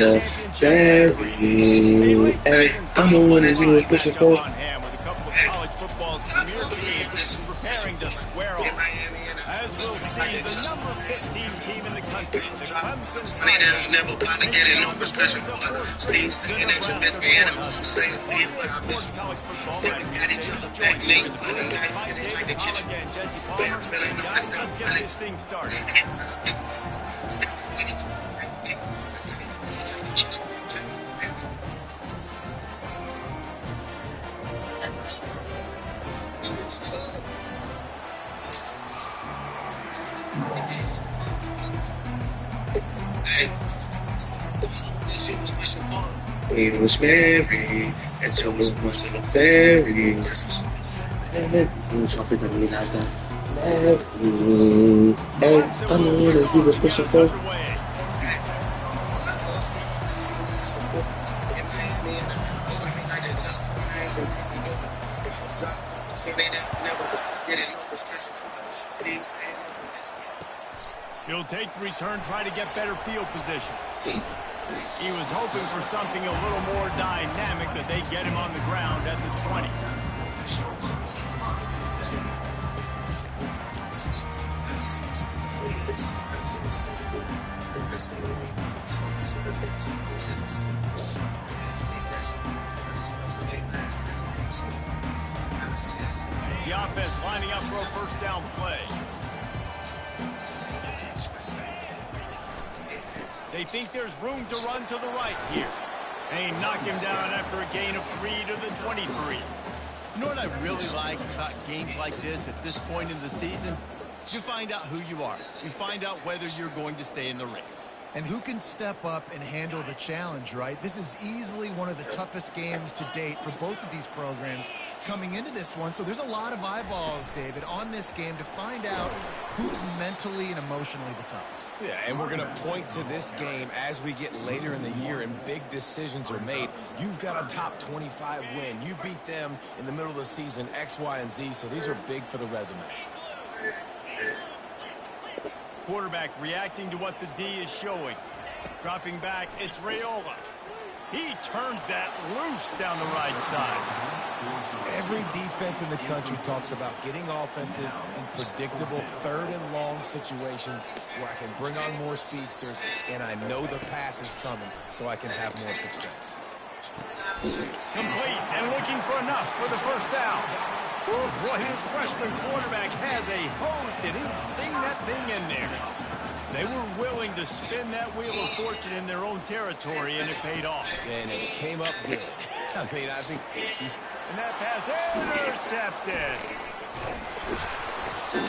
Very, hey, I'm the one that you was pushing for. On hand with a couple of college football's premier teams preparing to square off. As we'll see, the number 15 team in the country, the Clemson Tigers, Never bother getting no prescription for Steve saying that your best man saying Sports College Football by joined here in the booth by David Pollock and Jesse Palmer. Guys, let's get this thing started. He was married and so was much to the ferry. Something to me like that. Hey, I'm the one that you was pushing for. He'll take the return, try to get better field position. He was hoping for something a little more dynamic, that they get him on the ground at the 20. The offense lining up for a first down play. They think there's room to run to the right here. They knock him down after a gain of 3 to the 23. You know what I really like about games like this at this point in the season? You find out who you are. You find out whether you're going to stay in the race. And who can step up and handle the challenge, right? This is easily one of the toughest games to date for both of these programs coming into this one. So there's a lot of eyeballs, David, on this game to find out who's mentally and emotionally the toughest. Yeah, and we're going to point to this game as we get later in the year and big decisions are made. You've got a top 25 win. You beat them in the middle of the season, X, Y, and Z, so these are big for the resume. Quarterback reacting to what the D is showing. Dropping back, it's Raiola. He turns that loose down the right side. Every defense in the country talks about getting offenses in predictable third and long situations where I can bring on more speedsters and I know the pass is coming so I can have more success. Complete and looking for enough for the first down. Boy, his freshman quarterback has a hose. Did he sing that thing in there? They were willing to spin that wheel of fortune in their own territory, and it paid off. And it came up good. I mean, I think he's... And that pass intercepted.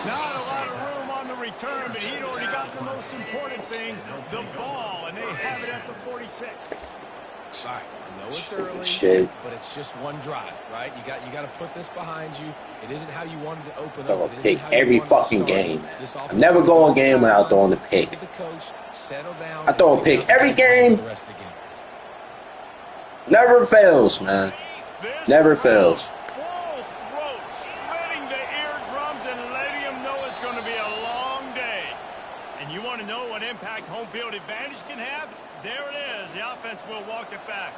Not a lot of room on the return, but he'd already got the most important thing, the ball, and they have it at the 46. All right, I know it's early, but it's just one drive, right? You got to put this behind you. It isn't how you wanted to open up. Pick every fucking game. I never go a game without throwing a pick. I throw a pick every game. Never fails, man. Never fails. Full throat, splitting the eardrums and letting them know it's going to be a long day. And you want to know what impact home field advantage can have? There it is. The offense will walk it back.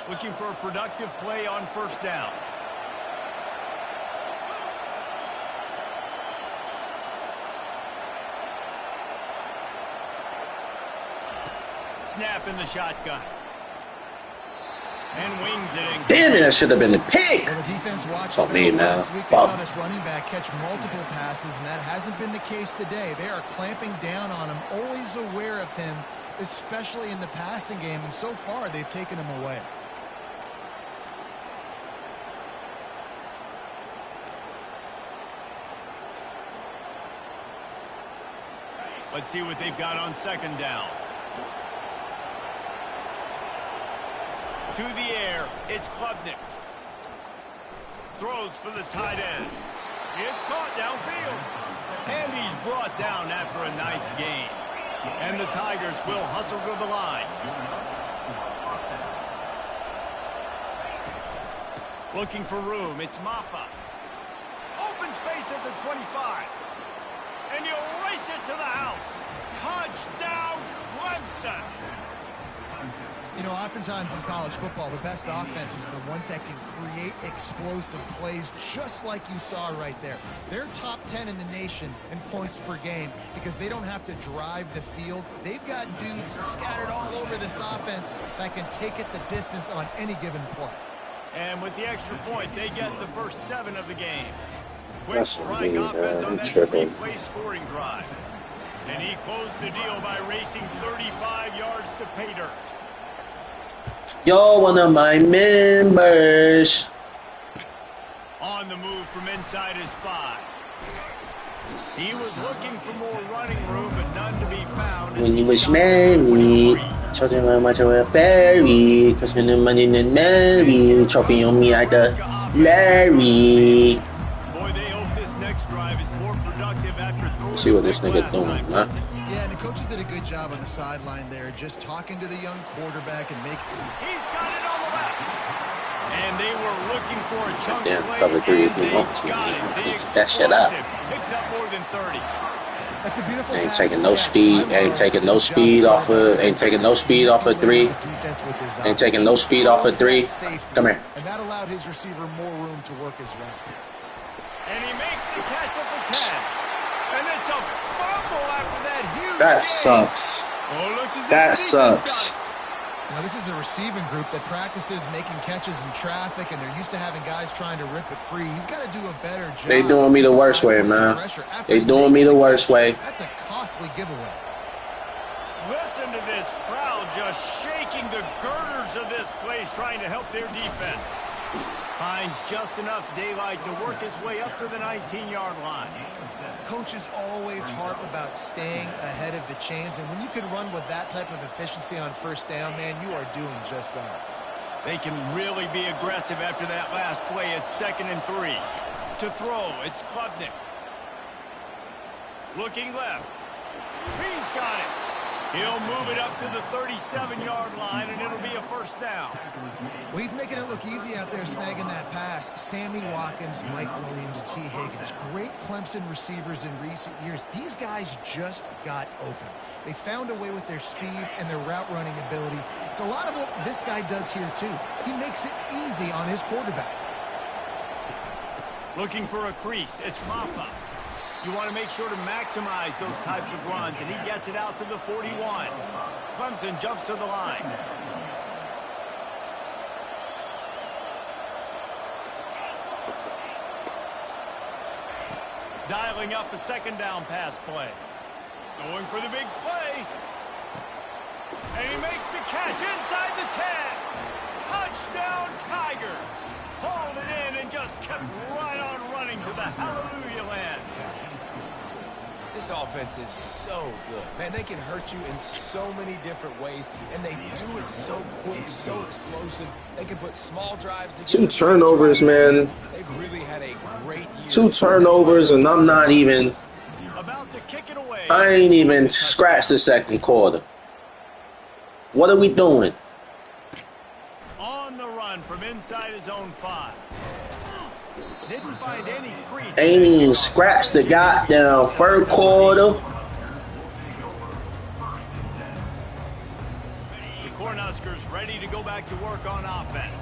Looking for a productive play on first down. Snap in the shotgun. And wings it in. Damn it, that should have been the pick. Well, the defense watched Fuck me now. last week. They saw this running back catch multiple passes, and that hasn't been the case today. They are clamping down on him, always aware of him, especially in the passing game, and so far they've taken him away. Let's see what they've got on second down. To the air, it's Klubnik. Throws for the tight end. It's caught downfield. And he's brought down after a nice gain. And the Tigers will hustle to the line. Looking for room, it's Maffa. Open space at the 25. Clemson. You know, oftentimes in college football, the best offenses are the ones that can create explosive plays, just like you saw right there. They're top 10 in the nation in points per game because they don't have to drive the field. They've got dudes scattered all over this offense that can take it the distance on any given play. And with the extra point, they get the first 7 of the game. Quick That's strike me, offense on I'm that tripping. 3-play scoring drive. And he closed the deal by racing 35 yards to pay dirt. You're one of my members. On the move from inside his 5. He was looking for more running room, but none to be found. When you was married, talking about much of a fairy, cause when the money didn't marry, trophy on me at the Larry. Boy, they hope this next drive is more productive after throwing. See what this nigga doing, huh? Yeah, and the coaches did a good job on the sideline there, just talking to the young quarterback and making... He's got it on the left. And they were looking for a chunk Damn, play, cover 3 and if you they want to. got it. The That shit up. explosive picks up more than 30. That's a beautiful Ain't pass. taking no speed. Ain't taking no speed off of. Ain't taking no speed off of 3. Ain't taking no speed off of 3. Come here. And that allowed his receiver more room to work his route. And he makes the catch at the 10. And it's a fumble after that huge That gain. sucks. Oh, looks as if That the defense got sucks. it. Now, this is a receiving group that practices making catches in traffic, and they're used to having guys trying to rip it free. He's got to do a better job. They doing me the worst way, man. They doing me the worst way. That's a costly giveaway. Listen to this crowd just shaking the girders of this place, trying to help their defense. Finds just enough daylight to work his way up to the 19-yard line. Coaches always harp about staying ahead of the chains, and when you can run with that type of efficiency on first down, man, you are doing just that. They can really be aggressive after that last play. It's 2nd and 3. To throw, it's Klubnik. Looking left. He's got it. He'll move it up to the 37-yard line, and it'll be a first down. Well, he's making it look easy out there snagging that pass. Sammy Watkins, Mike Williams, T. Higgins, great Clemson receivers in recent years. These guys just got open. They found a way with their speed and their route running ability. It's a lot of what this guy does here, too. He makes it easy on his quarterback. Looking for a crease. It's Maffa. You want to make sure to maximize those types of runs, and he gets it out to the 41. Clemson jumps to the line. Dialing up a 2nd down pass play. Going for the big play. And he makes the catch inside the 10. Touchdown Tigers. Hauled it in and just kept right on running to the hallelujah land. This offense is so good. Man, they can hurt you in so many different ways, and they do it so quick, so explosive. They can put small drives together. 2 turnovers, man. They've really had a great year. 2 turnovers, and I'm not even. About to kick it away. I ain't even scratched the 2nd quarter. What are we doing? On the run from inside his own 5. Didn't find any crease. Ain't even scratched the goddamn 1st quarter. The Cornhuskers ready to go back to work on offense.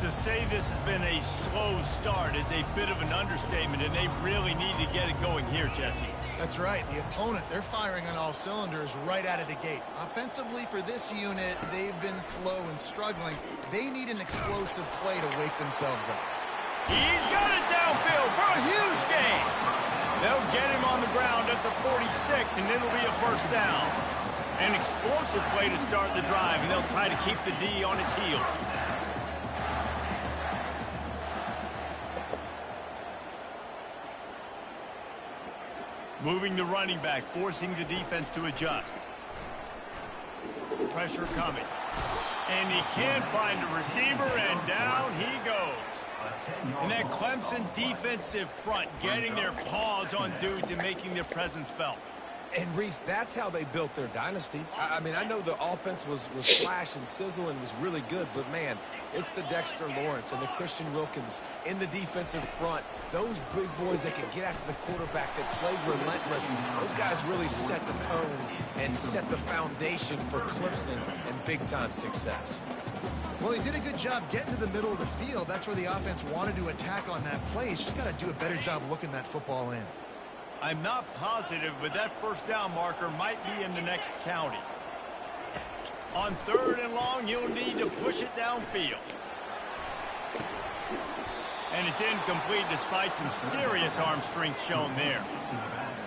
To say this has been a slow start is a bit of an understatement, and they really need to get it going here, Jesse. That's right. The opponent, they're firing on all cylinders right out of the gate. Offensively, for this unit, they've been slow and struggling. They need an explosive play to wake themselves up. He's got it downfield for a huge gain. They'll get him on the ground at the 46, and it'll be a first down. An explosive play to start the drive, and they'll try to keep the D on its heels. Moving the running back, forcing the defense to adjust. Pressure coming. And he can't find a receiver, and down he goes. And that Clemson defensive front getting their paws on dudes and making their presence felt. And, Reese, that's how they built their dynasty. I mean, I know the offense was flash and sizzle and was really good, but, man, it's the Dexter Lawrence and the Christian Wilkins in the defensive front. Those big boys that can get after the quarterback, that played relentless. Those guys really set the tone and set the foundation for Clemson and big-time success. Well, he did a good job getting to the middle of the field. That's where the offense wanted to attack on that play. He's just got to do a better job looking that football in. I'm not positive, but that first down marker might be in the next county. On 3rd and long, you'll need to push it downfield. And it's incomplete despite some serious arm strength shown there.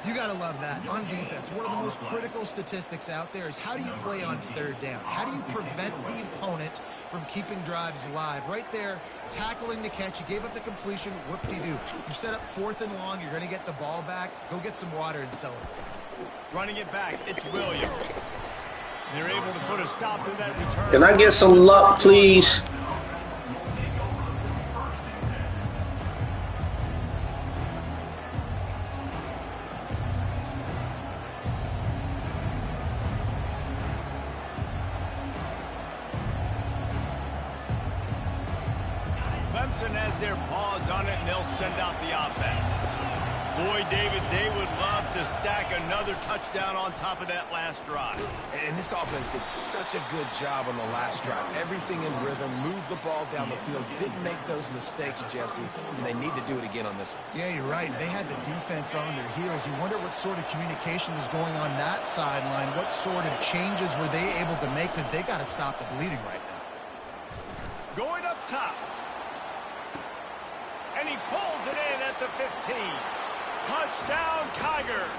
You got to love that. On defense, one of the most critical statistics out there is how do you play on 3rd down? How do you prevent the opponent from keeping drives alive? Right there, tackling the catch. You gave up the completion. Whoop-de-doo. You set up 4th and long. You're going to get the ball back. Go get some water and celebrate. Running it back, it's Williams. They're able to put a stop to that return. Can I get some luck, please? Clemson has their paws on it, and they'll send out the offense. Boy, David, they would love to stack another touchdown on top of that last drive. And this offense did such a good job on the last drive. Everything in rhythm, moved the ball down the field, didn't make those mistakes, Jesse, and they need to do it again on this one. Yeah, you're right. They had the defense on their heels. You wonder what sort of communication was going on that sideline. What sort of changes were they able to make, because they got to stop the bleeding right now. Going up top. And he pulls it in at the 15. Touchdown, Tigers.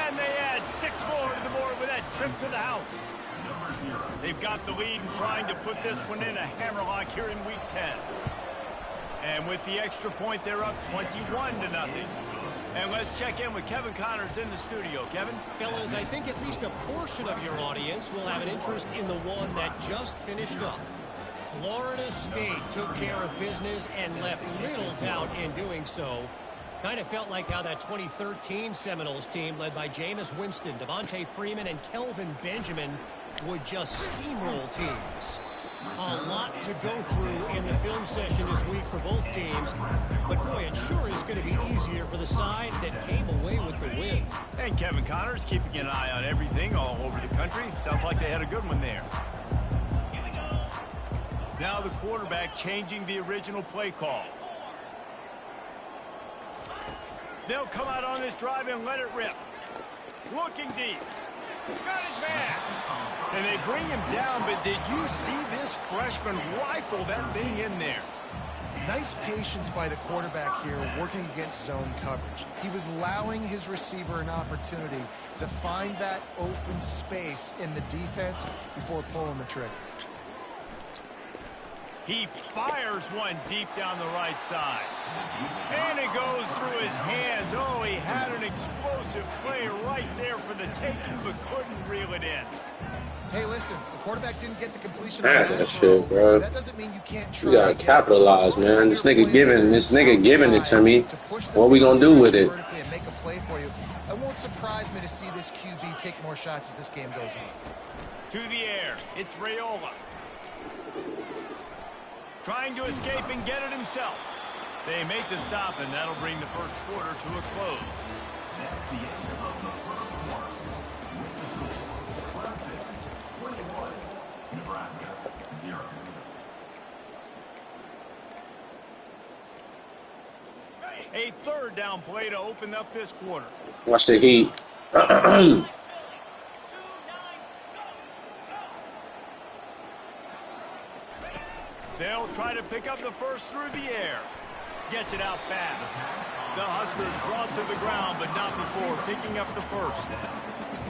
And they add 6 more to the board with that trip to the house. They've got the lead and trying to put this one in a hammerlock here in Week 10. And with the extra point, they're up 21-0. And let's check in with Kevin Connors in the studio. Kevin? Fellas, I think at least a portion of your audience will have an interest in the one that just finished up. Florida State took care of business and left little doubt in doing so. Kind of felt like how that 2013 Seminoles team led by Jameis Winston, Devontae Freeman, and Kelvin Benjamin would just steamroll teams. A lot to go through in the film session this week for both teams, but boy, it sure is going to be easier for the side that came away with the win. And Kevin Connors keeping an eye on everything all over the country. Sounds like they had a good one there. Now the quarterback changing the original play call. They'll come out on this drive and let it rip. Looking deep. Got his man. And they bring him down, but did you see this freshman rifle that thing in there? Nice patience by the quarterback here working against zone coverage. He was allowing his receiver an opportunity to find that open space in the defense before pulling the trigger. He fires one deep down the right side. And it goes through his hands. Oh, he had an explosive play right there for the taking, but couldn't reel it in. Hey, listen, the quarterback didn't get the completion. That's that shit, bro. That doesn't mean you can't try. We gotta capitalize, man. This nigga giving it to me. What we gonna do with it? And make a play for you. It won't surprise me to see this QB take more shots as this game goes on. To the air, it's Raiola. Trying to escape and get it himself. They make the stop, and that'll bring the first quarter to a close. That's the end of the first quarter. Clemson 21, Nebraska 0. A third down play to open up this quarter. Watch the heat. They'll try to pick up the first through the air. Gets it out fast. The Huskers brought to the ground, but not before picking up the first.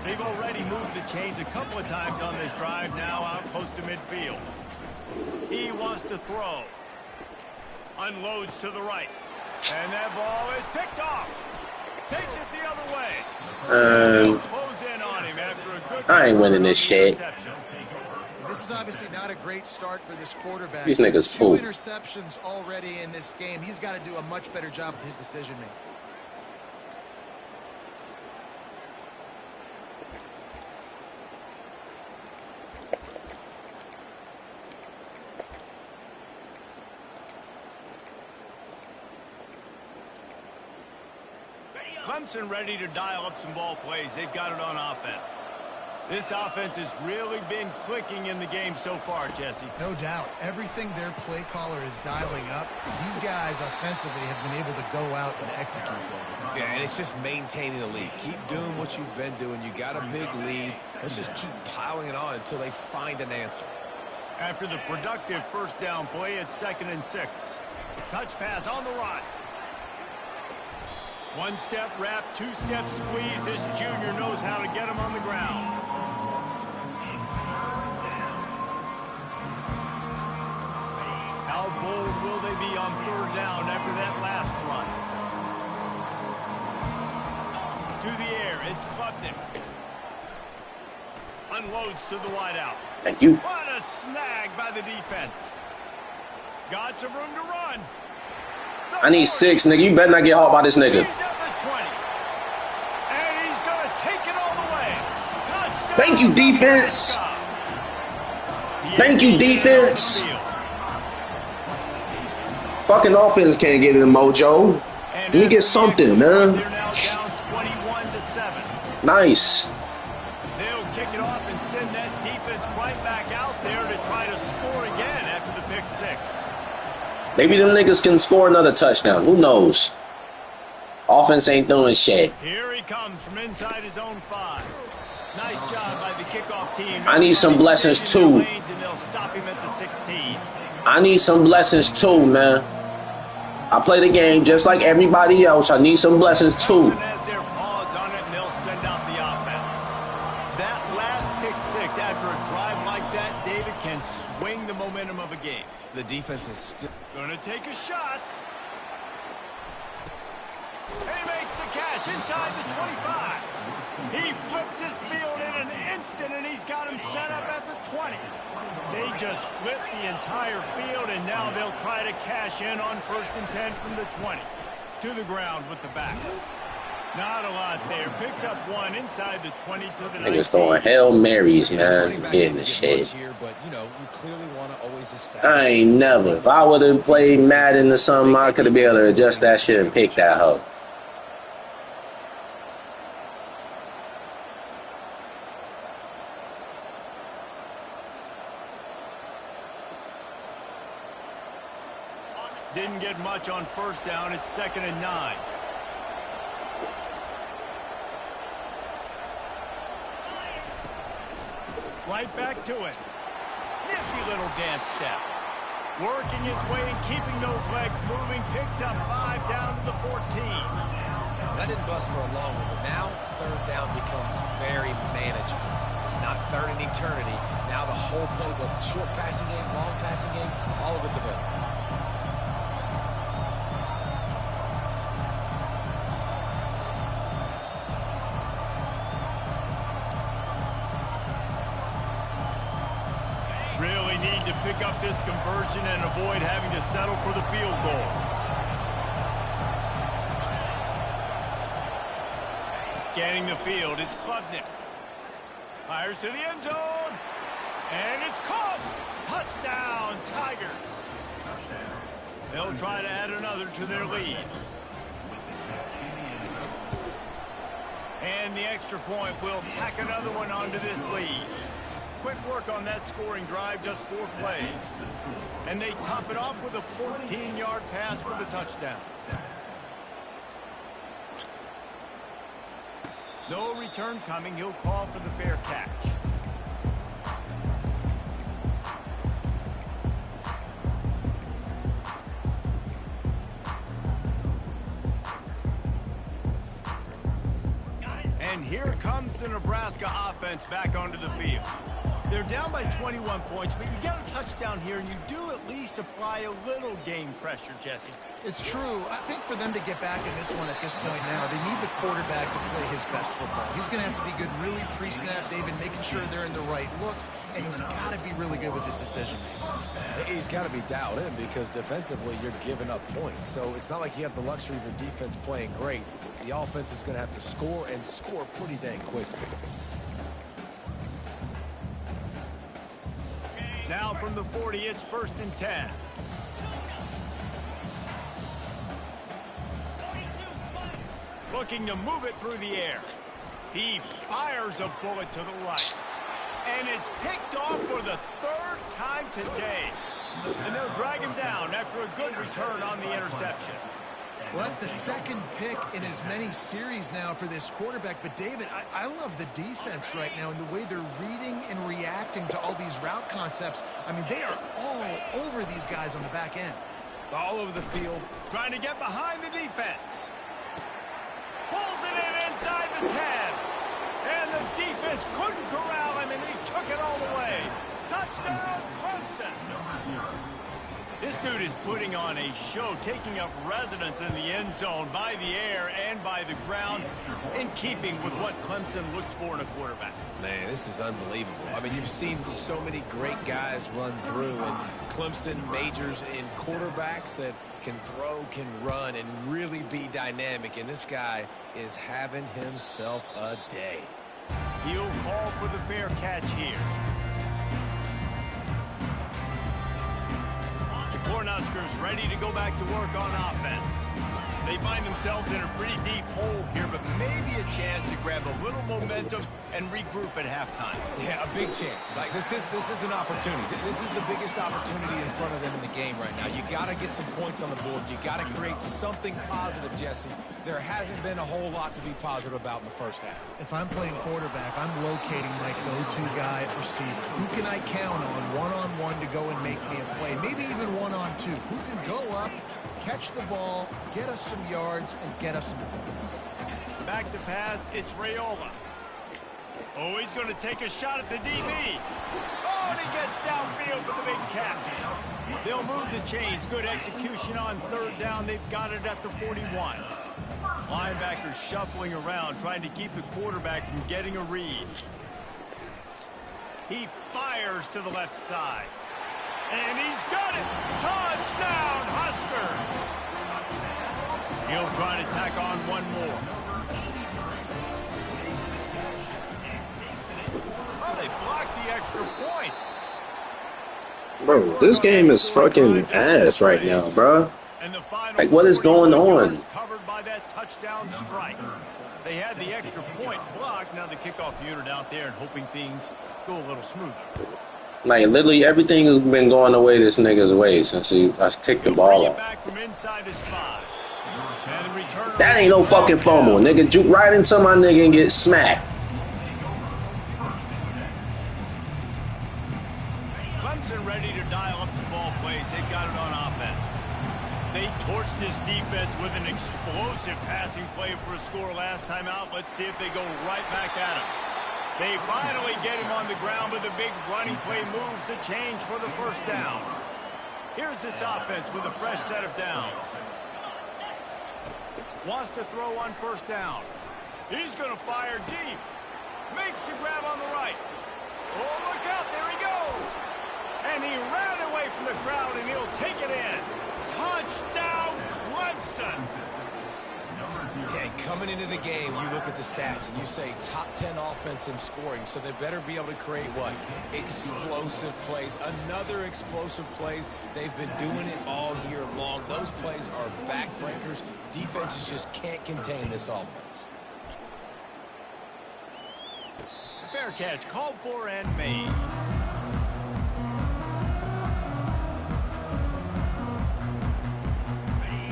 They've already moved the chains a couple of times on this drive, now out close to midfield. He wants to throw. Unloads to the right. And that ball is picked off. Takes it the other way. Close in on him after a good I ain't winning this shit. reception. This is obviously not a great start for this quarterback. These niggas 2 fool. interceptions already in this game. He's got to do a much better job with his decision-making. Clemson ready to dial up some ball plays. They've got it on offense. This offense has really been clicking in the game so far, Jesse. No doubt. Everything their play caller is dialing up, these guys offensively have been able to go out and execute. Yeah, and it's just maintaining the lead. Keep doing what you've been doing. You got a big lead. Let's just keep piling it on until they find an answer. After the productive first down play, it's 2nd and 6. Touch pass on the run. One step wrap, two-step squeeze. This junior knows how to get him on the ground. How bold will they be on 3rd down after that last run? To the air, it's Clemson. Unloads to the wideout. Thank you. What a snag by the defense. Got some room to run. I need 6, nigga. You better not get hot by this nigga. He's at the 20. And he's going to take it all the way. Touchdown. Thank you, defense. Thank you, defense. Fucking offense can't get in the mojo. Let me get something, man. They're now down 21-7. Nice. They'll kick it off and send that defense right back out there to try to score again after the pick 6. Maybe them niggas can score another touchdown. Who knows? Offense ain't doing shit. Here he comes from inside his own 5. Nice job by the kickoff team. I need some blessings too. And they'll stop him at the 16. I need some blessings too, man. I play the game just like everybody else. I need some blessings too. Clemson has their paws on it, and they'll send out the offense. That last pick 6 after a drive like that, David, can swing the momentum of a game. The defense is still Going to take a shot. And he makes the catch inside the 25. He flips his field in an instant, and he's got him set up at the 20. They just flip the entire field, and now they'll try to cash in on 1st and 10 from the 20. To the ground with the back. Not a lot there. Picks up 1 inside the 20 to the 19. Niggas throwing Hail Marys, man. Getting the shit. here, but you know, you clearly want to always establish. I ain't never. If I would have played Madden or something, I could have been able to adjust that shit and pick that hoe. Didn't get much on 1st down. It's 2nd and 9. Right back to it. Nifty little dance step. Working his way and keeping those legs moving. Picks up 5 down to the 14. That didn't bust for a long one, but now 3rd down becomes very manageable. It's not 3rd and eternity. Now the whole playbook, short passing game, long passing game, all of it's available. Really need to pick up this conversion and avoid having to settle for the field goal. Scanning the field, it's Klubnik. Fires to the end zone. And it's caught. Touchdown, Tigers. They'll try to add another to their lead. And the extra point will tack another one onto this lead. Quick work on that scoring drive, just 4 plays. And they top it off with a 14-yard pass for the touchdown. No return coming. He'll call for the fair catch. And here comes the Nebraska offense back onto the field. They're down by 21 points, but you get a touchdown here, and you do at least apply a little game pressure, Jesse. It's true. I think for them to get back in this one at this point now, they need the quarterback to play his best football. He's going to have to be good really pre-snap, David, making sure they're in the right looks, and he's got to be really good with his decision-making. He's got to be dialed in because defensively you're giving up points. So it's not like you have the luxury of your defense playing great. The offense is going to have to score and score pretty dang quickly. Now from the 40, it's 1st and 10. Looking to move it through the air. He fires a bullet to the right. And it's picked off for the third time today. And they'll drag him down after a good return on the interception. Well, that's the second pick in as many series now for this quarterback. But, David, I love the defense right now and the way they're reading and reacting to all these route concepts. I mean, they are all over these guys on the back end. All over the field. Trying to get behind the defense. Pulls it in inside the 10. And the defense couldn't corral him, and he took it all the way. Touchdown, Clemson. This dude is putting on a show, taking up residence in the end zone by the air and by the ground, in keeping with what Clemson looks for in a quarterback. Man, this is unbelievable. I mean, you've seen so many great guys run through, and Clemson majors in quarterbacks that can throw, can run, and really be dynamic. And this guy is having himself a day. He'll call for the fair catch here. The Cornhuskers ready to go back to work on offense. They find themselves in a pretty deep hole here, but maybe a chance to grab a little momentum and regroup at halftime. Yeah, a big chance. Like this is an opportunity. This is the biggest opportunity in front of them in the game right now. You got to get some points on the board. You got to create something positive, Jesse. There hasn't been a whole lot to be positive about in the first half. If I'm playing quarterback, I'm locating my go-to guy at receiver. Who can I count on one-on-one to go and make me a play? Maybe even one-on-two. Who can go up, catch the ball, get us some yards, and get us some points. Back to pass, it's Raiola. Oh, he's going to take a shot at the DB. Oh, and he gets downfield for the big catch. They'll move the chains. Good execution on third down. They've got it at the 41. Linebackers shuffling around, trying to keep the quarterback from getting a read. He fires to the left side. And he's got it. Touchdown, Husker. He'll try to tack on one more. Oh, they blocked the extra point. Bro, this game is fucking ass right now, bro. Like, what is going on? Covered by that touchdown strike. They had the extra point blocked. Now the kickoff unit out there and hoping things go a little smoother. Like, literally everything has been going the way this nigga's way since I kicked the ball off. That ain't no fucking fumble. Nigga juke right into my nigga and get smacked. Clemson ready to dial up some ball plays. They've got it on offense. They torched this defense with an explosive passing play for a score last time out. Let's see if they go right back at him. They finally get him on the ground, but the big running play moves the change for the first down. Here's this offense with a fresh set of downs. Wants to throw on first down. He's going to fire deep. Makes the grab on the right. Oh, look out. There he goes. And he ran away from the crowd, and he'll take it in. Touchdown, Clemson. Okay, coming into the game, you look at the stats and you say top 10 offense in scoring, so they better be able to create what? Explosive plays. Another explosive plays. They've been doing it all year long. Those plays are backbreakers. Defenses just can't contain this offense. Fair catch called for and made.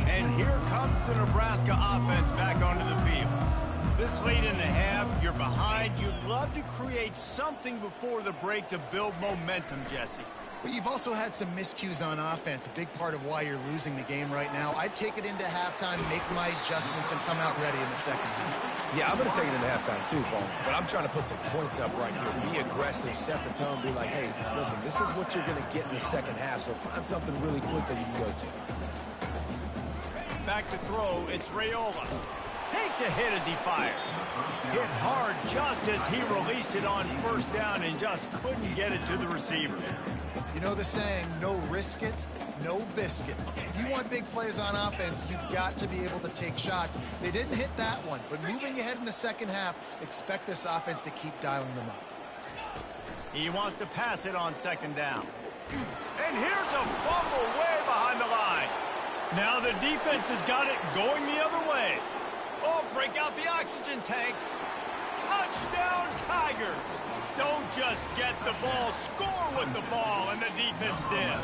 And here comes the Nebraska offense back onto the field. This late in the half, you're behind. You'd love to create something before the break to build momentum, Jesse. But you've also had some miscues on offense, a big part of why you're losing the game right now. I'd take it into halftime, make my adjustments, and come out ready in the second half. Yeah, I'm going to take it into halftime too, Paul. But I'm trying to put some points up right here. Be aggressive, set the tone, be like, hey, listen, this is what you're going to get in the second half, so find something really quick that you can go to. Back to throw, it's Raiola. Takes a hit as he fires. Hit hard just as he released it on first down and just couldn't get it to the receiver. You know the saying, no risk it, no biscuit. If you want big plays on offense, you've got to be able to take shots. They didn't hit that one, but moving ahead in the second half, expect this offense to keep dialing them up. He wants to pass it on second down. And here's a fumble way behind the line. Now the defense has got it going the other way. Oh, break out the oxygen tanks. Touchdown, Tigers. Don't just get the ball, score with the ball, and the defense did.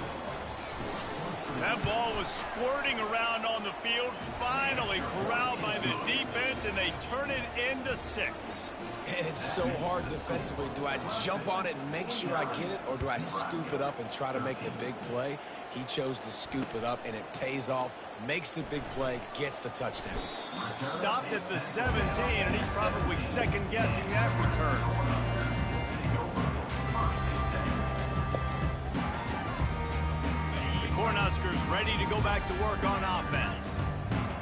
That ball was squirting around on the field, finally corralled by the defense, and they turn it into 6. And it's so hard defensively. Do I jump on it and make sure I get it, or do I scoop it up and try to make the big play? He chose to scoop it up, and it pays off, makes the big play, gets the touchdown. Stopped at the 17, and he's probably second-guessing that return. The Cornhuskers ready to go back to work on offense.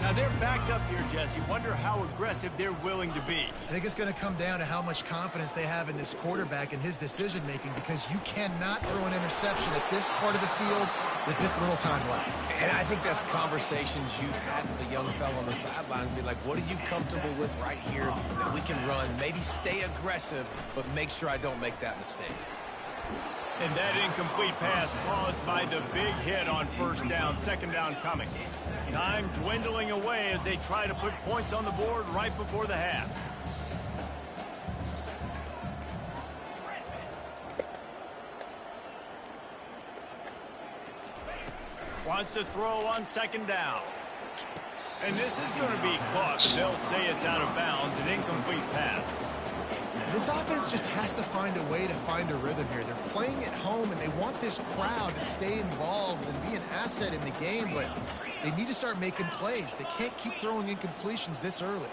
Now they're backed up here, Jesse. Wonder how aggressive they're willing to be. I think it's going to come down to how much confidence they have in this quarterback and his decision-making, because you cannot throw an interception at this part of the field with this little time left. And I think that's conversations you've had with the young fella on the sideline. Be like, what are you comfortable with right here that we can run? Maybe stay aggressive, but make sure I don't make that mistake. And that incomplete pass caused by the big hit on first down, second down coming. Time dwindling away as they try to put points on the board right before the half. Wants to throw on second down. And this is going to be caught. They'll say it's out of bounds, an incomplete pass. This offense just has to find a way to find a rhythm here. They're playing at home, and they want this crowd to stay involved and be an asset in the game, but they need to start making plays. They can't keep throwing incompletions this early.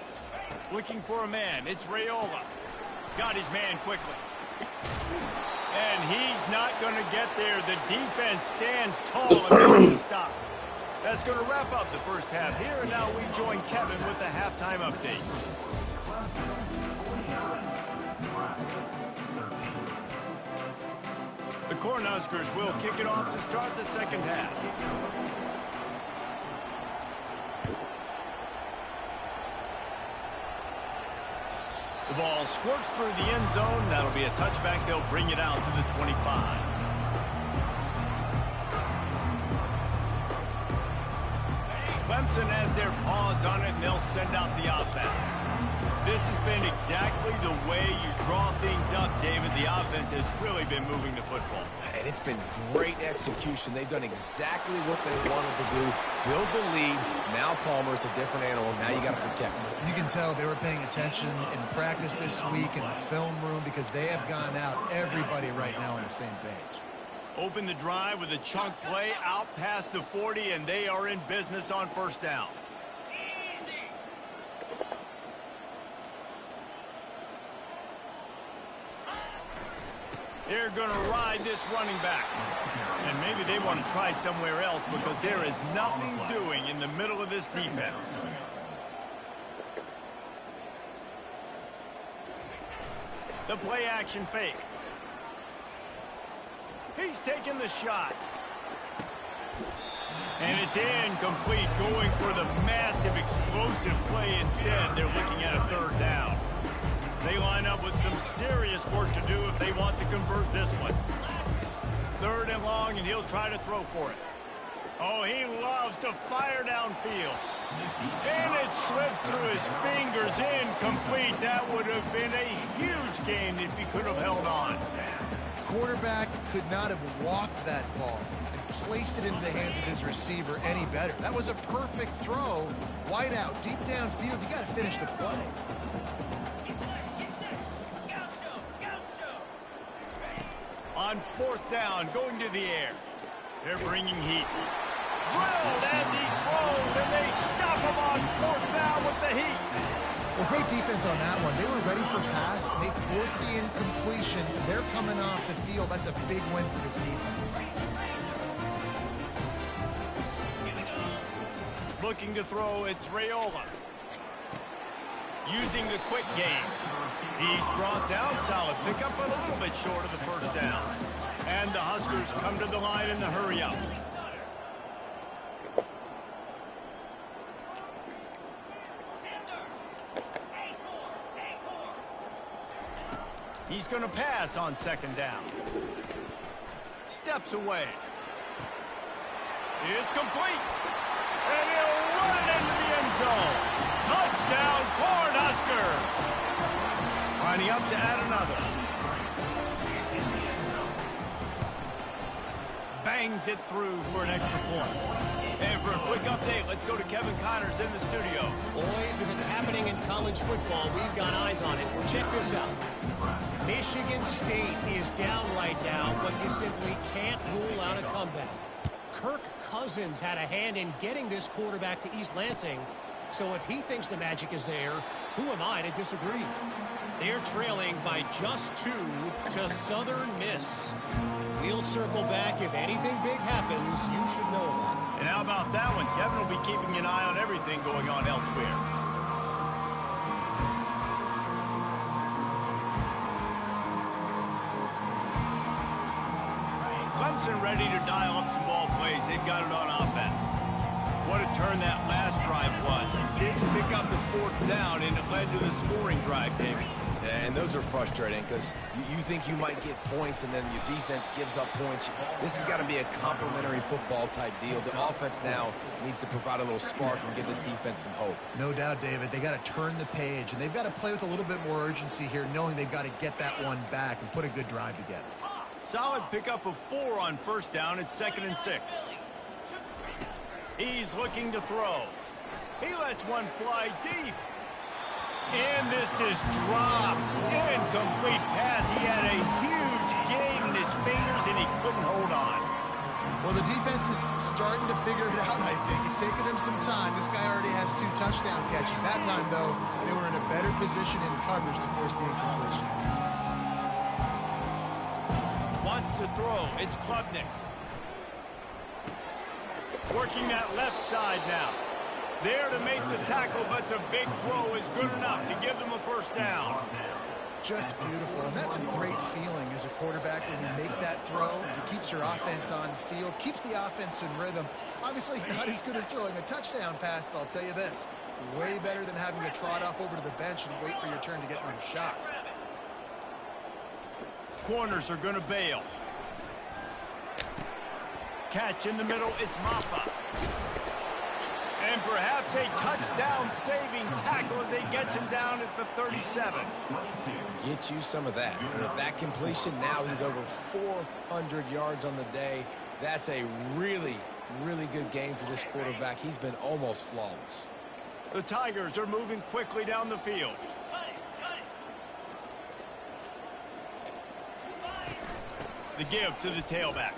Looking for a man. It's Raiola. Got his man quickly. And he's not going to get there. The defense stands tall and makes a stop. That's going to wrap up the first half here, and now we join Kevin with the halftime update. The Cornhuskers will kick it off to start the second half. The ball squirts through the end zone. That'll be a touchback. They'll bring it out to the 25. Clemson has their paws on it, and they'll send out the offense. This has been exactly the way you draw things up, David. The offense has really been moving the football. And it's been great execution. They've done exactly what they wanted to do. Build the lead. Now Palmer's a different animal. Now you got to protect him. You can tell they were paying attention in practice this week in the film room, because they have gone out, everybody right now on the same page. Open the drive with a chunk play out past the 40, and they are in business on first down. They're going to ride this running back. And maybe they want to try somewhere else, because there is nothing doing in the middle of this defense. The play action fake. He's taking the shot. And it's incomplete, going for the massive explosive play instead. They're looking at a third down. They line up with some serious work to do if they want to convert this one. Third and long, and he'll try to throw for it. Oh, he loves to fire downfield. And it slips through his fingers, incomplete. That would have been a huge gain if he could have held on. Quarterback could not have walked that ball and placed it into the hands of his receiver any better. That was a perfect throw. Wide out, deep downfield. You got to finish the play. On fourth down, going to the air. They're bringing heat. Drilled as he throws, and they stop him on fourth down with the heat. Well, great defense on that one. They were ready for pass. They forced the incompletion. They're coming off the field. That's a big win for this defense. Looking to throw, it's Raiola. Using the quick game. He's brought down, solid pickup, but a little bit short of the first down. And the Huskers come to the line in the hurry up. He's going to pass on second down. Steps away. It's complete. And he'll run it into the end zone. Touchdown, Cornhuskers. Lining up to add another. Bangs it through for an extra point. And for a quick update, let's go to Kevin Connors in the studio. Boys, if it's happening in college football, we've got eyes on it. Check this out. Michigan State is down right now, but you simply can't rule out a comeback. Kirk Cousins had a hand in getting this quarterback to East Lansing, so if he thinks the magic is there, who am I to disagree? They're trailing by just 2 to Southern Miss. We'll circle back. If anything big happens, you should know about it. And how about that one? Kevin will be keeping an eye on everything going on elsewhere. Clemson ready to dial up some ball plays. They've got it on offense. What a turn that last drive was. Didn't pick up the 4th down, and it led to the scoring drive, David. And those are frustrating because you think you might get points and then your defense gives up points. This has got to be a complementary football type deal. The offense now needs to provide a little spark and give this defense some hope. No doubt, David. They got to turn the page, and they've got to play with a little bit more urgency here, knowing they've got to get that one back and put a good drive together. Solid pickup of 4 on first down. It's 2nd and 6. He's looking to throw. He lets one fly deep. And this is dropped. Incomplete pass. He had a huge gain in his fingers, and he couldn't hold on. Well, the defense is starting to figure it out, I think. It's taken him some time. This guy already has 2 touchdown catches. That time, though, they were in a better position in coverage to force the incompletion. Wants to throw. It's Klubnik. Working that left side now. There to make the tackle, but the big throw is good enough to give them a first down. Just beautiful, and that's a great feeling as a quarterback when you make that throw. It keeps your offense on the field, keeps the offense in rhythm. Obviously not as good as throwing a touchdown pass, but I'll tell you this, way better than having to trot off over to the bench and wait for your turn to get another shot. Corners are going to bail. Catch in the middle, it's Maffa. And perhaps a touchdown-saving tackle as he gets him down at the 37. Get you some of that. And with that completion, now he's over 400 yards on the day. That's a really, really good game for this quarterback. He's been almost flawless. The Tigers are moving quickly down the field. The give to the tailback.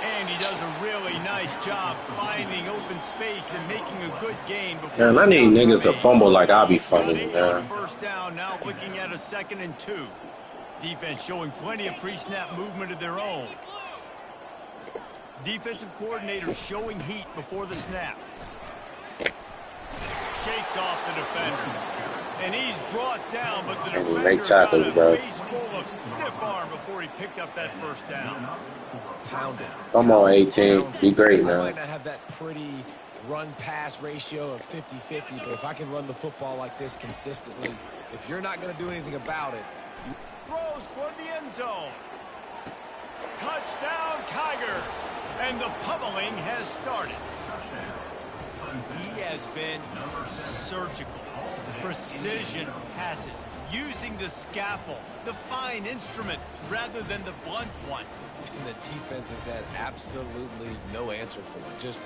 And he does a really nice job finding open space and making a good gain. Man, I need niggas to fumble like I be fumbling, man. First down, now looking at a 2nd and 2. Defense showing plenty of pre-snap movement of their own. Defensive coordinator showing heat before the snap. Shakes off the defender. And he's brought down, but the defender got a face full of stiff arm before he picked up that first down. Pounded. Come on, 18. Be great, man. I might not have that pretty run-pass ratio of 50-50, but if I can run the football like this consistently, if you're not going to do anything about it. Throws toward the end zone. Touchdown, Tigers. And the pummeling has started. He has been surgical. Precision passes. Using the scalpel, the fine instrument, rather than the blunt one. And the defense has had absolutely no answer for it. Just,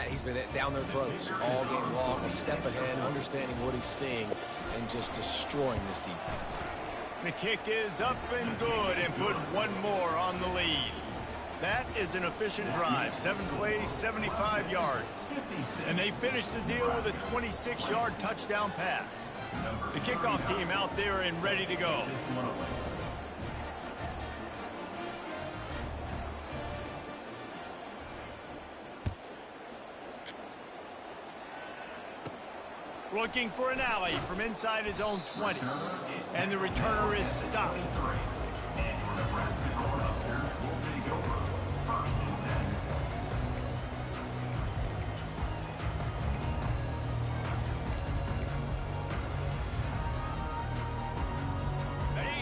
he's been down their throats all game long, a step ahead, understanding what he's seeing, and just destroying this defense. The kick is up and good, and put one more on the lead. That is an efficient drive. 7 plays, 75 yards. And they finished the deal with a 26-yard touchdown pass. The kickoff team out there and ready to go. Looking for an alley from inside his own 20. And the returner is stopped.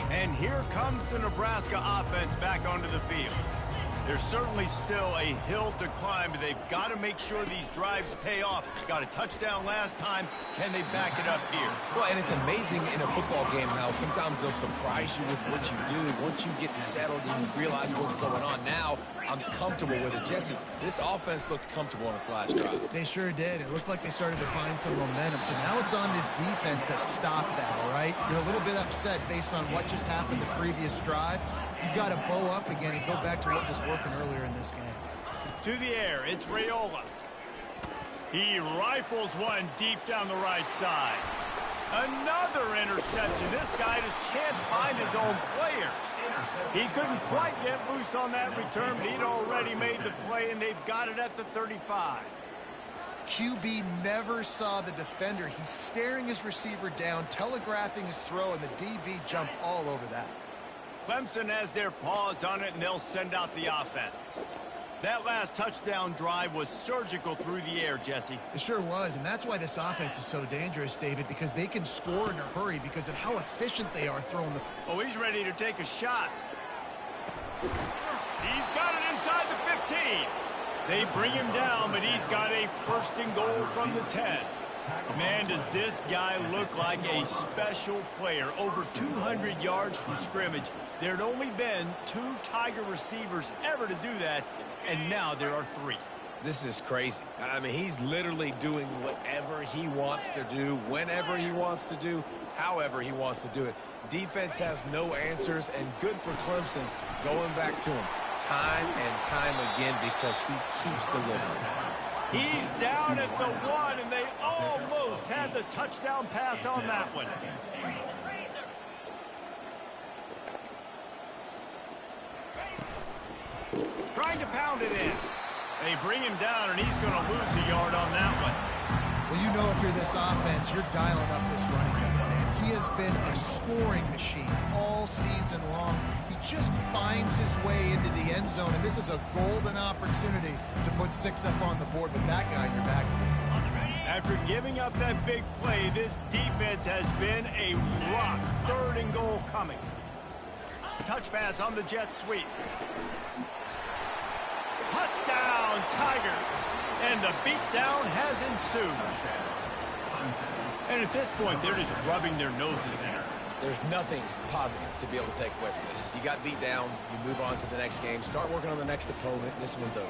And here comes the Nebraska offense back onto the field. There's certainly still a hill to climb, but they've got to make sure these drives pay off. Got a touchdown last time. Can they back it up here? Well, and it's amazing in a football game how sometimes they'll surprise you with what you do. Once you get settled and you realize what's going on, now I'm comfortable with it. Jesse, this offense looked comfortable on its last drive. They sure did. It looked like they started to find some momentum. So now it's on this defense to stop that, all right? You're a little bit upset based on what just happened the previous drive. You've got to bow up again and go back to what was working earlier in this game. To the air, it's Raiola. He rifles one deep down the right side. Another interception. This guy just can't find his own players. He couldn't quite get loose on that return, but he'd already made the play, and they've got it at the 35. QB never saw the defender. He's staring his receiver down, telegraphing his throw, and the DB jumped all over that. Clemson has their paws on it, and they'll send out the offense. That last touchdown drive was surgical through the air, Jesse. It sure was, and that's why this offense is so dangerous, David, because they can score in a hurry because of how efficient they are throwing the... Oh, he's ready to take a shot. He's got it inside the 15. They bring him down, but he's got a first and goal from the 10. Man, does this guy look like a special player. Over 200 yards from scrimmage. There'd only been 2 Tiger receivers ever to do that, and now there are 3. This is crazy. I mean, he's literally doing whatever he wants to do, whenever he wants to do, however he wants to do it. Defense has no answers, and good for Clemson going back to him time and time again because he keeps delivering. He's down at the 1, and they almost had the touchdown pass on that one. Trying to pound it in. They bring him down, and he's going to lose a yard on that one. Well, you know if you're this offense, you're dialing up this running back, man. He has been a scoring machine all season long. He just finds his way into the end zone, and this is a golden opportunity to put 6 up on the board with that guy in your backfield. After giving up that big play, this defense has been a rock. 3rd and goal coming. Touch pass on the jet sweep. Touchdown, Tigers. And the beatdown has ensued. And at this point, they're just rubbing their noses in it. There's nothing positive to be able to take away from this. You got beat down, you move on to the next game, start working on the next opponent, this one's over.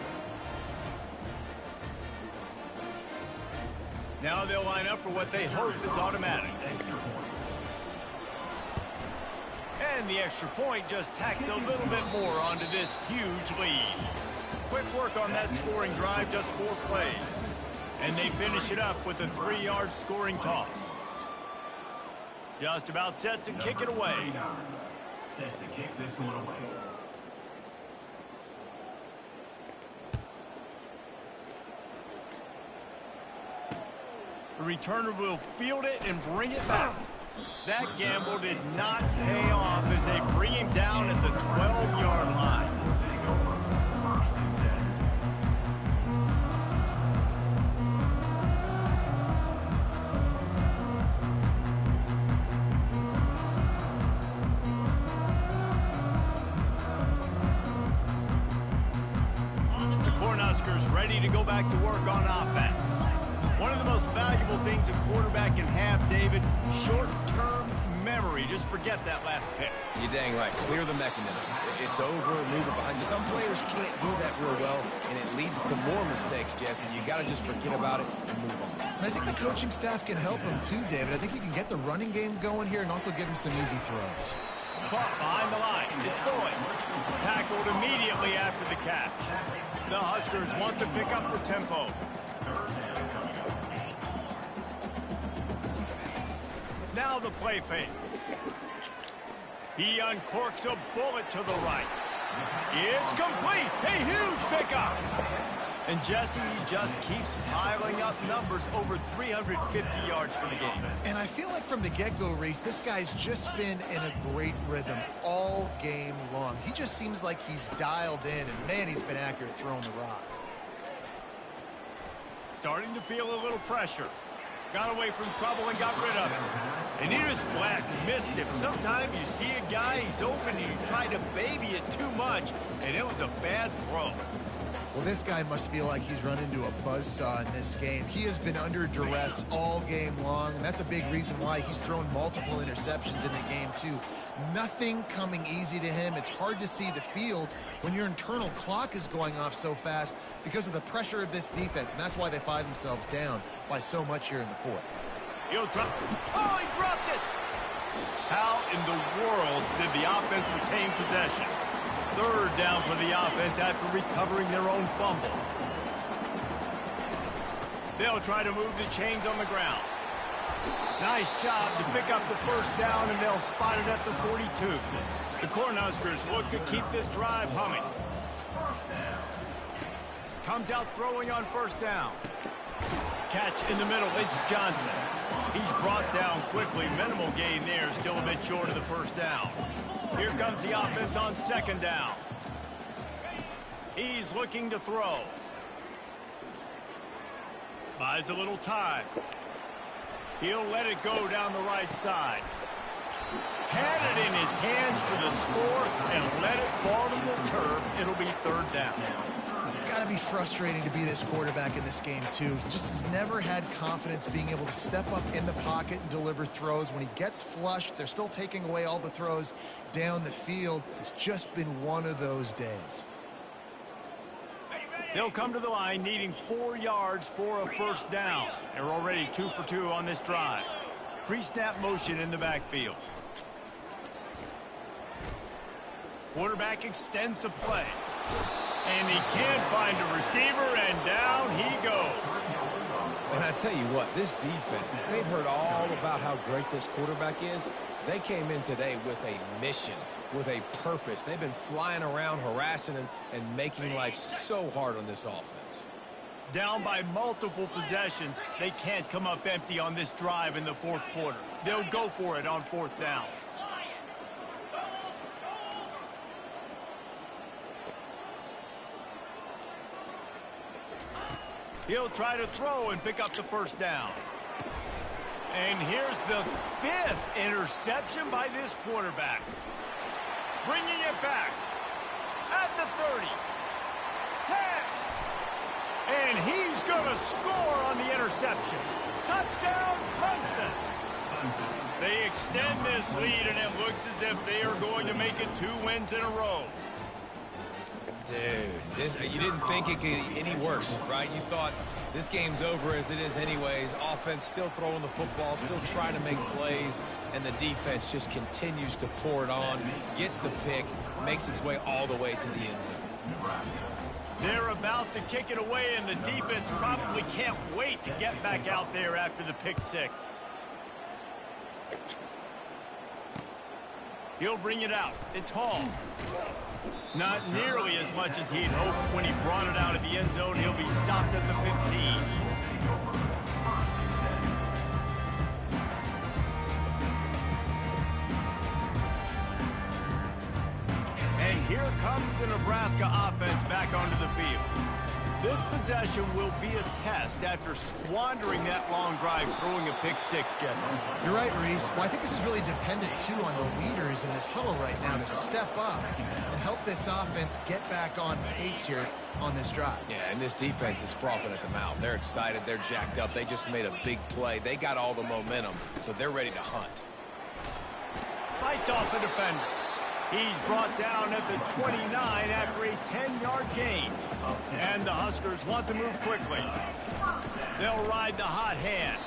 Now they'll line up for what they hope is automatic. And the extra point just tacks a little bit more onto this huge lead. Quick work on that scoring drive, just 4 plays. And they finish it up with a 3-yard scoring toss. Just about set to kick it away. Set to kick this one away. The returner will field it and bring it back. That gamble did not pay off as they bring him down at the 12-yard line. Ready to go back to work on offense. One of the most valuable things a quarterback can have, David, short-term memory. Just forget that last pick. You're dang right. Clear the mechanism. It's over, move it behind you. Some players can't do that real well, and it leads to more mistakes, Jesse. You got to just forget about it and move on. And I think the coaching staff can help him too, David. I think you can get the running game going here and also give him some easy throws. Caught behind the line. It's going. Tackled immediately after the catch. The Huskers want to pick up the tempo. Now the play fake. He uncorks a bullet to the right. It's complete. A huge pickup. And Jesse just keeps piling up numbers, over 350 yards for the game. And I feel like from the get-go, Reese, this guy's just been in a great rhythm all game long. He just seems like he's dialed in, and man, he's been accurate throwing the rock. Starting to feel a little pressure. Got away from trouble and got rid of it. And he just flat missed him. Sometimes you see a guy, he's open, and you try to baby it too much, and it was a bad throw. Well, this guy must feel like he's run into a buzzsaw in this game. He has been under duress all game long, and that's a big reason why he's thrown multiple interceptions in the game, too. Nothing coming easy to him. It's hard to see the field when your internal clock is going off so fast because of the pressure of this defense, and that's why they find themselves down by so much here in the fourth. He'll drop. Oh, he dropped it! How in the world did the offense retain possession? Third down for the offense after recovering their own fumble. They'll try to move the chains on the ground. Nice job to pick up the first down, and they'll spot it at the 42. The Cornhuskers look to keep this drive humming. Comes out throwing on first down. Catch in the middle, it's Johnson. He's brought down quickly. Minimal gain there, still a bit short of the first down. Here comes the offense on second down. He's looking to throw. Buys a little time. He'll let it go down the right side. Had it in his hands for the score and let it fall to the turf. It'll be third down. It's got to be frustrating to be this quarterback in this game, too. He just has never had confidence being able to step up in the pocket and deliver throws. When he gets flushed, they're still taking away all the throws down the field. It's just been one of those days. They'll come to the line needing 4 yards for a first down. They're already 2 for 2 on this drive. Pre-snap motion in the backfield. Quarterback extends the play. And he can't find a receiver, and down he goes. And I tell you what, this defense, they've heard all about how great this quarterback is. They came in today with a mission, with a purpose. They've been flying around, harassing and making life so hard on this offense. Down by multiple possessions, they can't come up empty on this drive in the fourth quarter. They'll go for it on fourth down. He'll try to throw and pick up the first down. And here's the 5th interception by this quarterback. Bringing it back at the 30. 10. And he's going to score on the interception. Touchdown, Clemson. They extend this lead, and it looks as if they are going to make it 2 wins in a row. Dude, you didn't think it could get any worse, right? You thought this game's over as it is anyways. Offense still throwing the football, still trying to make plays, and the defense just continues to pour it on, gets the pick, makes its way all the way to the end zone. They're about to kick it away, and the defense probably can't wait to get back out there after the pick six. He'll bring it out. It's Hall. Not nearly as much as he'd hoped when he brought it out of the end zone. He'll be stopped at the 15. And here comes the Nebraska offense back onto the field. This possession will be a test after squandering that long drive, throwing a pick six, Jesse. You're right, Reese. Well, I think this is really dependent, too, on the leaders in this huddle right now to step up and help this offense get back on pace here on this drive. Yeah, and this defense is frothing at the mouth. They're excited. They're jacked up. They just made a big play. They got all the momentum, so they're ready to hunt. Fights off the defender. He's brought down at the 29 after a 10-yard gain. And the Huskers want to move quickly. They'll ride the hot hand.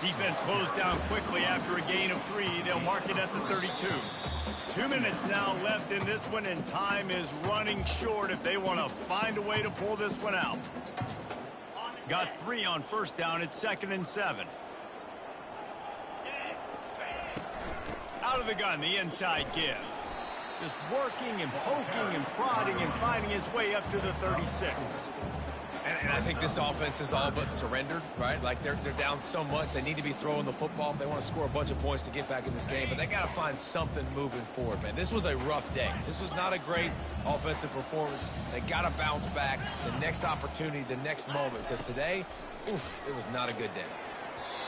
Defense closed down quickly after a gain of 3. They'll mark it at the 32. 2 minutes now left in this one, and time is running short if they want to find a way to pull this one out. Got 3 on first down. It's 2nd and 7. Out of the gun, the inside give. Just working and poking and prodding and finding his way up to the 36. And I think this offense is all but surrendered, right? Like they're down so much, they need to be throwing the football if they want to score a bunch of points to get back in this game. But they got to find something moving forward, man. This was a rough day. This was not a great offensive performance. They got to bounce back the next opportunity, the next moment. Because today, oof, it was not a good day.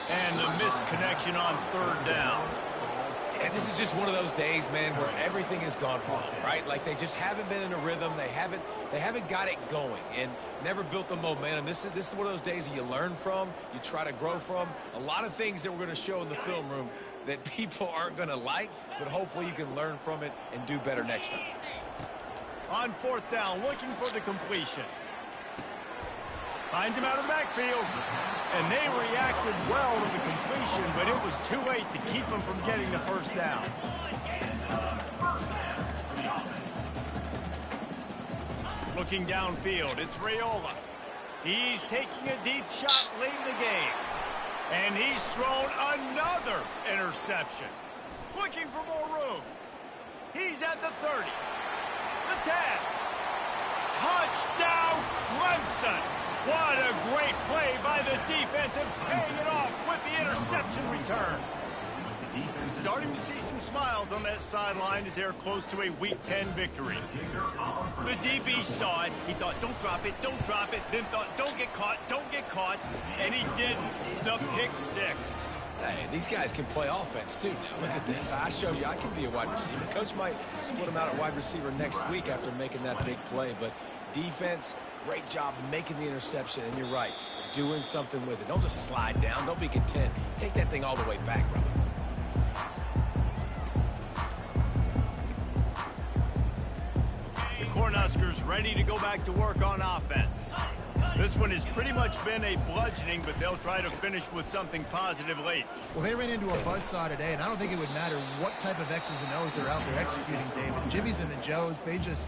And the missed connection on third down. And this is just one of those days, man, where everything has gone wrong, right? Like they just haven't been in a rhythm. They haven't got it going and never built the momentum. This is one of those days that you learn from, you try to grow from. A lot of things that we're going to show in the film room that people aren't going to like, but hopefully you can learn from it and do better next time. On fourth down, looking for the completion. Finds him out of the backfield. And they reacted well to the completion, but it was too late to keep them from getting the first down. Looking downfield, it's Raiola. He's taking a deep shot late in the game. And he's thrown another interception. Looking for more room. He's at the 30. The 10. Touchdown, Clemson. What a great play by the defense and paying it off with the interception return. Starting to see some smiles on that sideline as they're close to a Week 10 victory. The DB saw it. He thought, don't drop it, don't drop it. Then thought, don't get caught, and he didn't. The pick six. Hey, these guys can play offense, too. Now, look at this. I showed you I can be a wide receiver. Coach might split him out at wide receiver next week after making that big play. But defense, great job making the interception. And you're right, doing something with it. Don't just slide down. Don't be content. Take that thing all the way back, brother. The Cornhuskers ready to go back to work on offense. This one has pretty much been a bludgeoning, but they'll try to finish with something positive late. Well, they ran into a buzzsaw today, and I don't think it would matter what type of X's and O's they're out there executing, David. Jimmy's and the Joes, they're just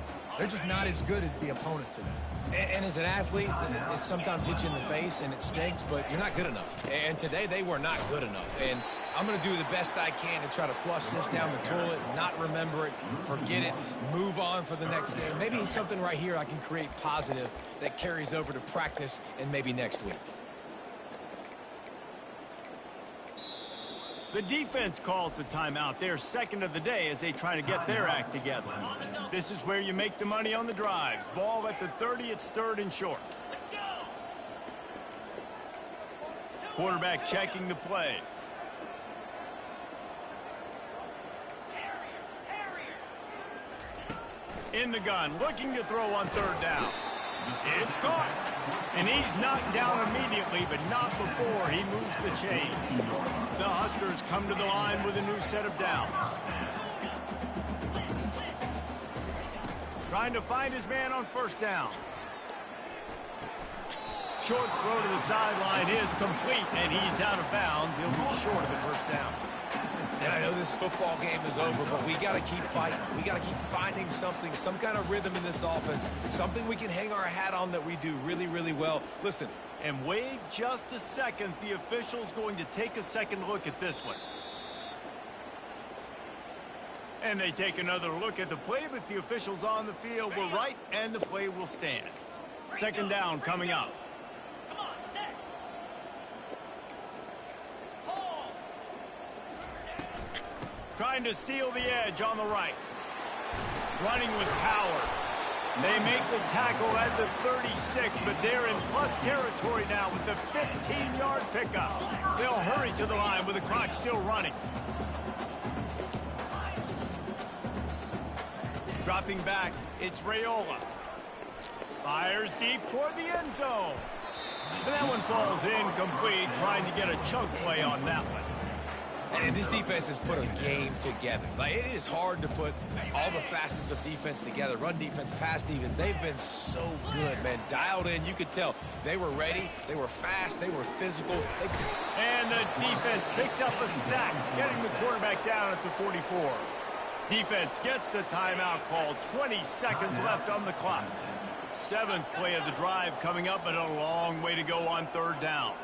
not as good as the opponent today. And as an athlete, it sometimes hits you in the face and it stinks, but you're not good enough. And today they were not good enough. And I'm going to do the best I can to try to flush this down the toilet, not remember it, forget it, move on for the next game. Maybe something right here I can create positive that carries over to practice and maybe next week. The defense calls the timeout. They're second of the day as they try to get their act together. This is where you make the money on the drives. Ball at the 30, it's third and short. Quarterback checking the play. In the gun, looking to throw on third down. It's caught. And he's knocked down immediately, but not before he moves the chain. The Huskers come to the line with a new set of downs. Trying to find his man on first down. Short throw to the sideline is complete, and he's out of bounds. He'll be short of the first down. And I know this football game is over, but we got to keep fighting. We got to keep finding something, some kind of rhythm in this offense, something we can hang our hat on that we do really, really well. Listen. And wait just a second. The official's going to take a second look at this one. And they take another look at the play, but the officials on the field were right, and the play will stand. Second down coming up. Trying to seal the edge on the right. Running with power. They make the tackle at the 36, but they're in plus territory now with the 15-yard pickup. They'll hurry to the line with the clock still running. Dropping back, it's Raiola. Fires deep toward the end zone. But that one falls incomplete, trying to get a choke play on that one. And this defense has put a game together. Like, it is hard to put all the facets of defense together. Run defense, pass defense. They've been so good, man. Dialed in. You could tell they were ready. They were fast. They were physical. And the defense picks up a sack, getting the quarterback down at the 44. Defense gets the timeout called. 20 seconds left on the clock. Seventh play of the drive coming up, but a long way to go on third down.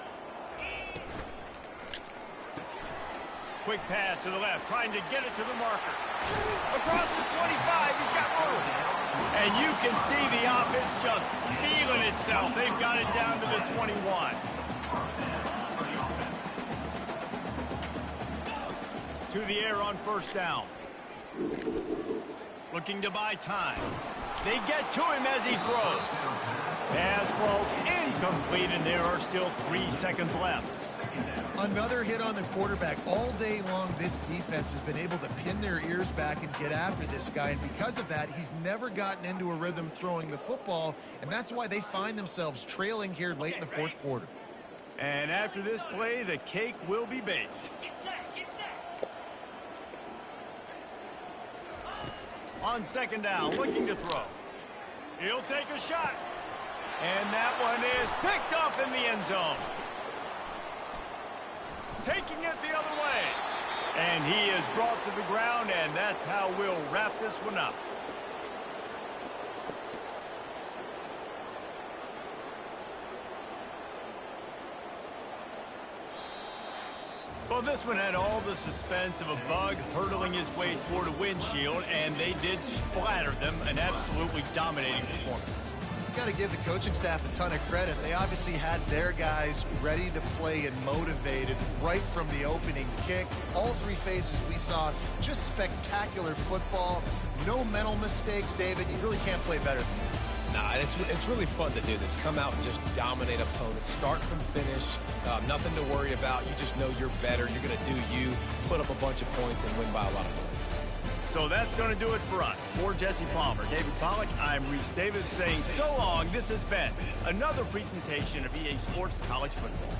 Quick pass to the left, trying to get it to the marker. Across the 25, he's got room. And you can see the offense just feeling itself. They've got it down to the 21. To the air on first down. Looking to buy time. They get to him as he throws. Pass falls incomplete, and there are still 3 seconds left. Another hit on the quarterback. All day long, this defense has been able to pin their ears back and get after this guy, and because of that, he's never gotten into a rhythm throwing the football, and that's why they find themselves trailing here late in the fourth quarter. And after this play, the cake will be baked. On second down, looking to throw. He'll take a shot. And that one is picked off in the end zone. Taking it the other way. And he is brought to the ground, and that's how we'll wrap this one up. Well, this one had all the suspense of a bug hurtling his way toward a windshield, and they did splatter them, an absolutely dominating performance. Got to give the coaching staff a ton of credit. They obviously had their guys ready to play and motivated right from the opening kick. All three phases we saw, just spectacular football. No mental mistakes, David. You really can't play better than that. Nah, it's really fun to do this. Come out and just dominate opponents. Start from finish. Nothing to worry about. You just know you're better. You're going to do you, put up a bunch of points, and win by a lot of points. So that's going to do it for us. For Jesse Palmer, David Pollack, I'm Reese Davis saying so long. This has been another presentation of EA Sports College Football.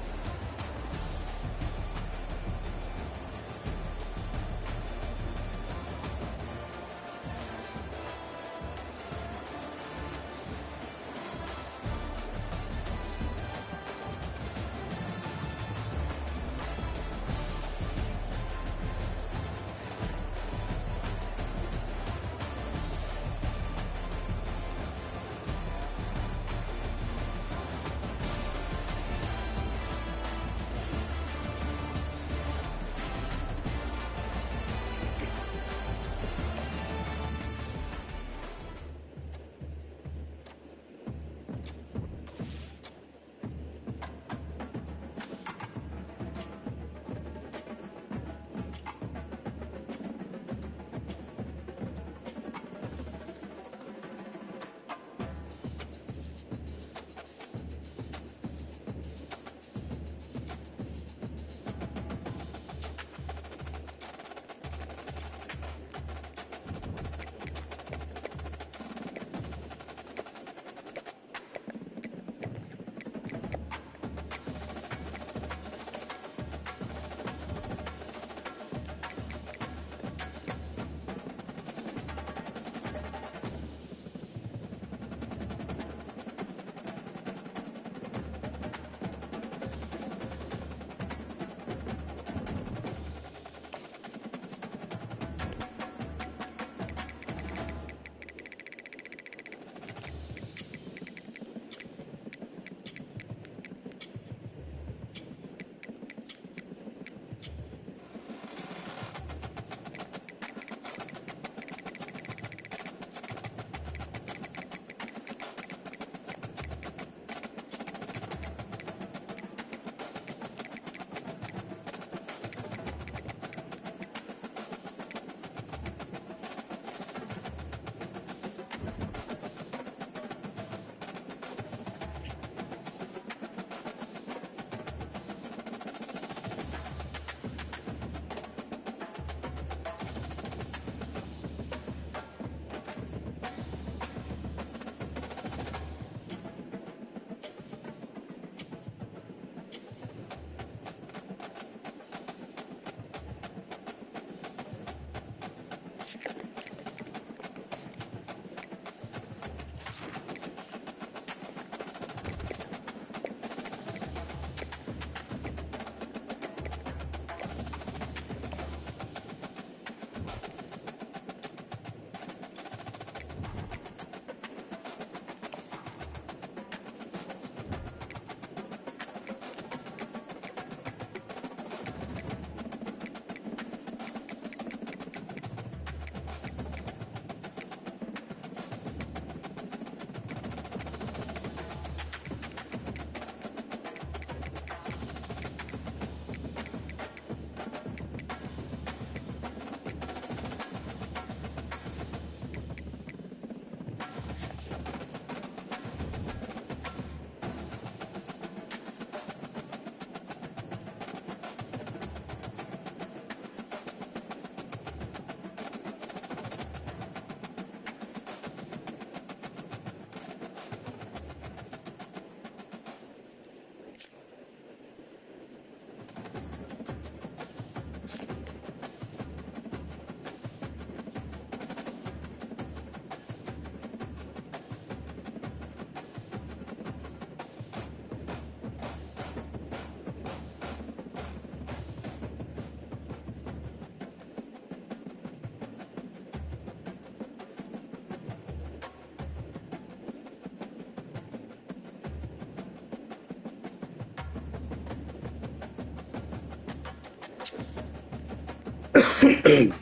Look at me.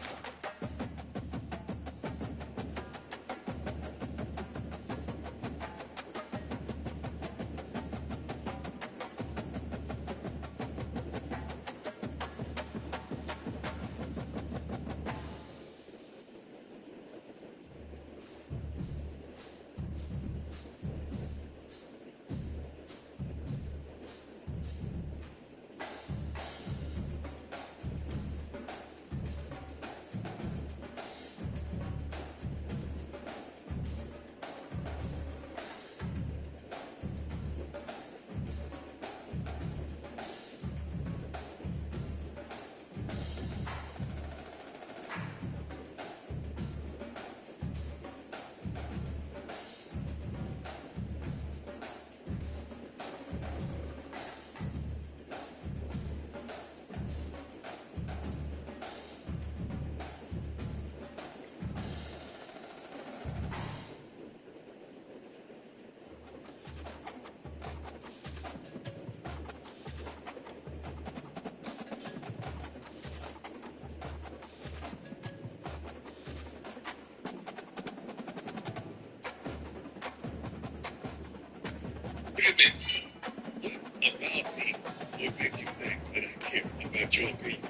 What about me would make you think that I care about your opinion?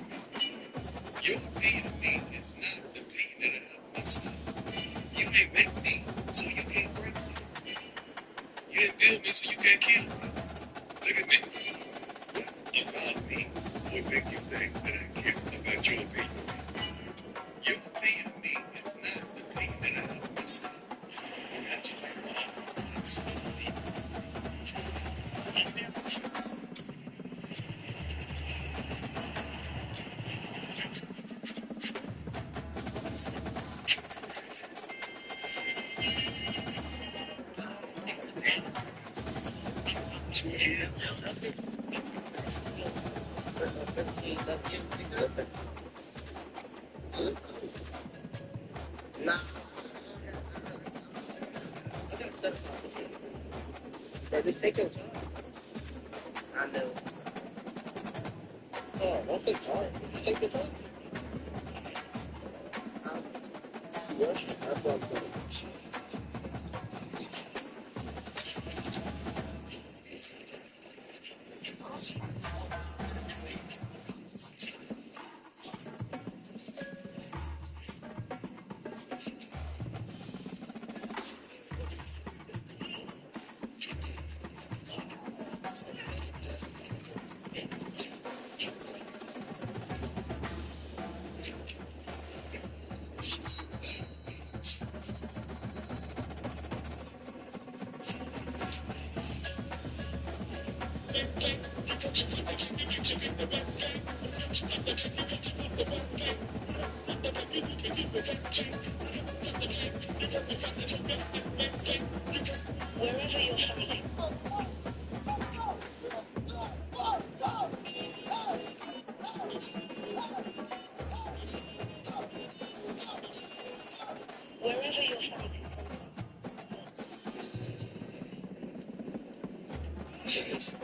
Your opinion of me is not the opinion that I have of myself. You ain't make me, so you can't break me. You didn't build me, so you can't kill me. Look at me. What about me would make you think that I care about your opinion of me? Your opinion of me is not the opinion that I have of myself. You got to like Nah, but just take your time. I know. Oh, don't take time. Just take your time. I'm rushing. That's what I'm doing. Wherever you're traveling, wherever you're traveling. Yes.